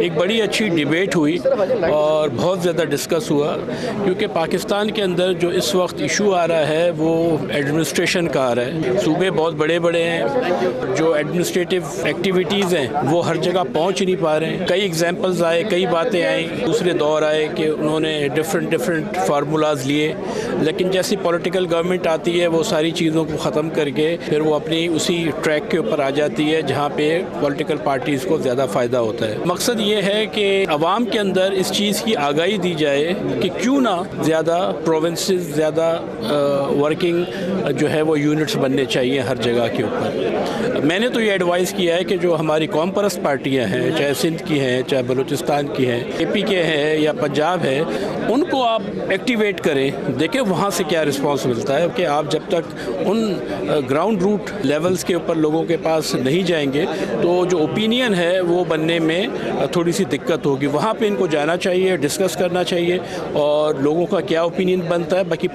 एक बड़ी अच्छी डिबेट हुई और बहुत ज़्यादा डिस्कस हुआ, क्योंकि पाकिस्तान के अंदर जो इस वक्त इशू आ रहा है वो एडमिनिस्ट्रेशन का आ रहा है। सूबे बहुत बड़े बड़े हैं, जो एडमिनिस्ट्रेटिव एक्टिविटीज़ हैं वो हर जगह पहुंच नहीं पा रहे हैं। कई एग्जांपल्स आए, कई बातें आई, दूसरे दौर आए कि उन्होंने डिफरेंट फार्मूलाज लिए, लेकिन जैसी पॉलिटिकल गवर्नमेंट आती है वो सारी चीज़ों को ख़त्म करके फिर वो अपनी उसी ट्रैक के ऊपर आ जाती है जहाँ पे पॉलिटिकल पार्टीज़ को ज़्यादा फ़ायदा होता है। मकसद ये है कि अवाम के अंदर इस चीज़ की आगाही दी जाए कि क्यों ना ज़्यादा प्रोविंसेस, ज़्यादा वर्किंग जो है वो यूनिट्स बनने चाहिए हर जगह के ऊपर। मैंने तो ये एडवाइस किया है कि जो हमारी कौम परस्त पार्टियाँ हैं, चाहे सिंध की हैं, चाहे बलूचिस्तान की हैं, AP के हैं या पंजाब है, उनको आप एक्टिवेट करें, देखें वहाँ से क्या रिस्पॉन्स मिलता है। कि आप जब तक उन ग्राउंड रूट लेवल्स के ऊपर लोगों के पास नहीं जाएंगे तो जो ओपिनियन है वो बनने में थोड़ी सी दिक्कत होगी। वहाँ पे इनको जाना चाहिए, डिस्कस करना चाहिए और लोगों का क्या ओपिनियन बनता है, बाकी